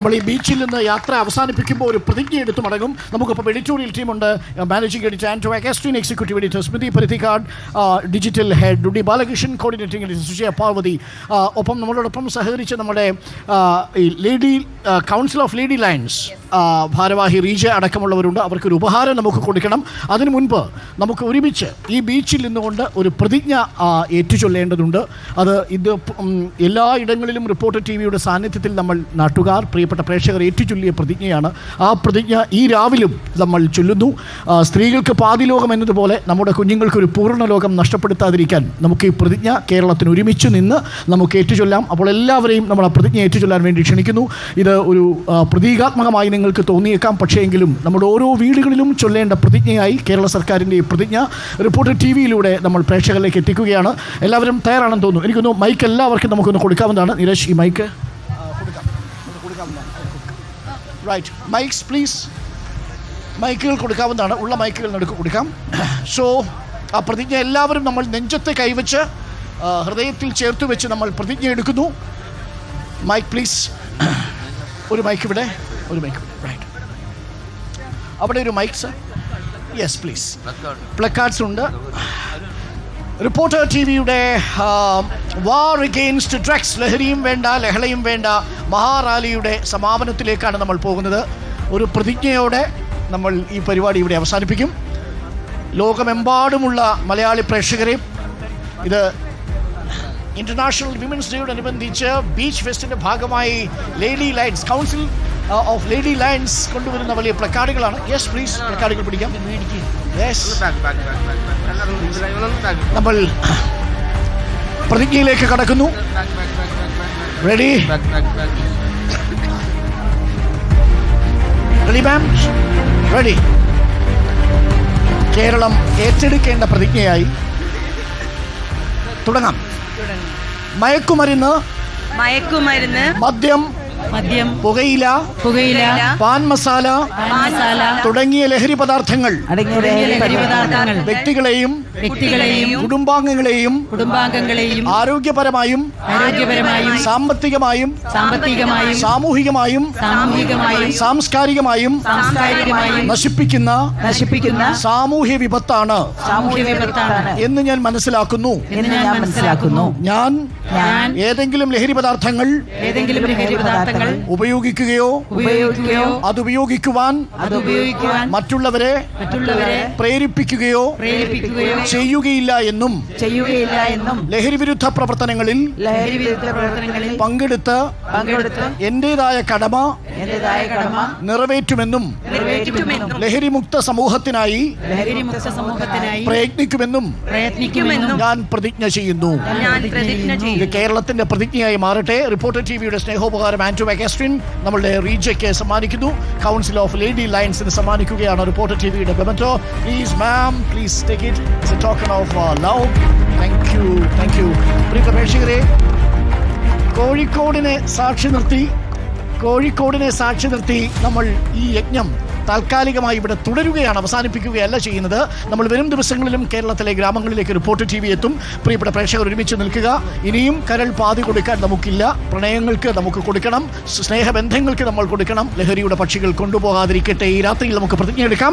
നമ്മൾ ഈ ബീച്ചിൽ നിന്ന് യാത്ര അവസാനിപ്പിക്കുമ്പോൾ ഒരു പ്രതിജ്ഞ എടുത്തു മടങ്ങും. നമുക്കിപ്പോൾ എഡിറ്റോറിയൽ ടീമുണ്ട്. Managing editor Andrew Augustine, executive editor Smriti Paruthikkad, digital head Dudi Balakrishnan, coordinating editor Sujaya Parvathi, ഒപ്പം നമ്മളോടൊപ്പം സഹകരിച്ച് നമ്മുടെ ഈ lady council of lady lions ഭാരവാഹി റീജ അടക്കമുള്ളവരുണ്ട്. അവർക്കൊരു ഉപഹാരം നമുക്ക് കൊടുക്കണം. അതിനു മുൻപ് നമുക്ക് ഒരുമിച്ച് ഈ ബീച്ചിൽ നിന്നുകൊണ്ട് ഒരു പ്രതിജ്ഞ ഏറ്റുചൊല്ലേണ്ടതുണ്ട്. അത് ഇത് എല്ലാ ഇടങ്ങളിലും റിപ്പോർട്ടർ ടി വിയുടെ സാന്നിധ്യത്തിൽ നമ്മൾ നാട്ടുകാർ പ്രിയപ്പെട്ട പ്രേക്ഷകർ ഏറ്റുചൊല്ലിയ പ്രതിജ്ഞയാണ്. ആ പ്രതിജ്ഞ ഈ രാവിലും നമ്മൾ ചൊല്ലുന്നു. സ്ത്രീകൾക്ക് പാതി ലോകം എന്നതുപോലെ നമ്മുടെ കുഞ്ഞുങ്ങൾക്കൊരു പൂർണ്ണ ലോകം നഷ്ടപ്പെടുത്താതിരിക്കാൻ നമുക്ക് ഈ പ്രതിജ്ഞ കേരളത്തിന് ഒരുമിച്ച് നിന്ന് നമുക്ക് ഏറ്റുചൊല്ലാം. അപ്പോൾ എല്ലാവരെയും നമ്മൾ ആ പ്രതിജ്ഞ ഏറ്റുചൊല്ലാൻ വേണ്ടി ക്ഷണിക്കുന്നു. ഇത് ഒരു പ്രതീകാത്മകമായി നിങ്ങൾക്ക് തോന്നിയേക്കാം, പക്ഷേ എങ്കിലും നമ്മുടെ ഓരോ വീടുകളിലും ചൊല്ലേണ്ട പ്രതിജ്ഞയായി കേരള സർക്കാരിൻ്റെ ഈ പ്രതിജ്ഞ റിപ്പോർട്ടർ ടി വിയിലൂടെ നമ്മൾ പ്രേക്ഷകരിലേക്ക് എത്തിക്കുകയാണ്. എല്ലാവരും തയ്യാറാണെന്ന് തോന്നുന്നു. എനിക്കൊന്ന് മൈക്ക് എല്ലാവർക്കും നമുക്കൊന്ന് കൊടുക്കാവുന്നതാണ്. നിരേഷ്, ഈ മൈക്ക് റൈറ്റ്, മൈക്സ് പ്ലീസ്. മൈക്കുകൾ കൊടുക്കാവുന്നതാണ്. ഉള്ള മൈക്കുകൾ നടുക്ക് കൊടുക്കാം. സോ ആ പ്രതിജ്ഞ എല്ലാവരും നമ്മൾ നെഞ്ചത്തെ കൈവച്ച് ഹൃദയത്തിൽ ചേർത്ത് വെച്ച് നമ്മൾ പ്രതിജ്ഞ എടുക്കുന്നു. Mic please. ഒരു മൈക്ക് ഇവിടെ, ഒരു മൈക്ക് ഇവിടെ. റൈറ്റ്, അവിടെ ഒരു mic sir. Yes please. Placards ഉണ്ട്. റിപ്പോർട്ടർ ടി വിയുടെ വാർ അഗെയിൻസ്റ്റ് ഡ്രഗ്സ്, ലഹരിയും വേണ്ട ലഹളയും വേണ്ട മഹാറാലിയുടെ സമാപനത്തിലേക്കാണ് നമ്മൾ പോകുന്നത്. ഒരു പ്രതിജ്ഞയോടെ നമ്മൾ ഈ പരിപാടി ഇവിടെ അവസാനിപ്പിക്കും. ലോകമെമ്പാടുമുള്ള മലയാളി പ്രേക്ഷകരെ, ഇത് ഇൻ്റർനാഷണൽ വിമൻസ് ഡേയോടനുബന്ധിച്ച് ബീച്ച് ഫെസ്റ്റിൻ്റെ ഭാഗമായി lady lions, council of lady lions കൊണ്ടുവരുന്ന വലിയ പ്ലക്കാർഡുകളാണ്. യെസ് പ്ലീസ്, പ്ലക്കാർഡുകൾ പിടിക്കാം. യെസ്, നമ്മൾ പ്രതിജ്ഞയിലേക്ക് കടക്കുന്നു. റെഡി? റെഡി മാം? റെഡി. കേരളം ഏറ്റെടുക്കേണ്ട പ്രതിജ്ഞയായി തുടങ്ങാം. മയക്കുമരുന്ന്, മദ്യം, പുകയില, പാൻ മസാല തുടങ്ങിയ ലഹരി പദാർത്ഥങ്ങൾ വ്യക്തികളെയും കുടുംബാംഗങ്ങളെയും ആരോഗ്യപരമായും സാമ്പത്തികമായും സാമൂഹികമായും സാംസ്കാരികമായും നശിപ്പിക്കുന്ന സാമൂഹ്യ വിപത്താണ് എന്ന് ഞാൻ മനസ്സിലാക്കുന്നു. ഞാൻ ഏതെങ്കിലും ലഹരി പദാർത്ഥങ്ങൾ ഉപയോഗിക്കുകയോ അതുപയോഗിക്കുവാൻ മറ്റുള്ളവരെ പ്രേരിപ്പിക്കുകയോ ചെയ്യുകയില്ല എന്നും ലഹരി വിരുദ്ധ പ്രവർത്തനങ്ങളിൽ പങ്കെടുത്ത് എന്റേതായ കടമ നിറവേറ്റുമെന്നും ലഹരിമുക്ത സമൂഹത്തിനായി പ്രയത്നിക്കുമെന്നും ഞാൻ പ്രതിജ്ഞ ചെയ്യുന്നു. ഇത് കേരളത്തിന്റെ പ്രതിജ്ഞയായി മാറട്ടെ. റിപ്പോർട്ടർ ടി വിയുടെ സ്നേഹോപകാരം ആൻഡ്രൂ അഗസ്റ്റിൻ നമ്മളുടെ റീജയ്ക്ക് സമ്മാനിക്കുന്നു. കൗൺസിൽ ഓഫ് ലേഡി ലയൺസിന് സമ്മാനിക്കുകയാണ് റിപ്പോർട്ടർ ടി വിയുടെ memento. Please ma'am, please take it. It's a token of love. Thank you, thank you. പ്രിയ പ്രേക്ഷകരെ, കോഴിക്കോടിനെ സാക്ഷി നിർത്തി നമ്മൾ ഈ യജ്ഞം താൽക്കാലികമായി ഇവിടെ തുടരുകയാണ്, അവസാനിപ്പിക്കുകയല്ല ചെയ്യുന്നത്. നമ്മൾ വരും ദിവസങ്ങളിലും കേരളത്തിലെ ഗ്രാമങ്ങളിലേക്ക് റിപ്പോർട്ടർ ടി വി എത്തും. പ്രിയപ്പെട്ട പ്രേക്ഷകർ, ഒരുമിച്ച് നിൽക്കുക. ഇനിയും കരൾ പാതി കൊടുക്കാൻ നമുക്കില്ല. പ്രണയങ്ങൾക്ക് നമുക്ക് കൊടുക്കണം, സ്നേഹബന്ധങ്ങൾക്ക് നമ്മൾ കൊടുക്കണം. ലഹരിയുടെ പക്ഷികൾ കൊണ്ടുപോകാതിരിക്കട്ടെ. ഈ രാത്രിയിൽ നമുക്ക് പ്രതിജ്ഞ എടുക്കാം.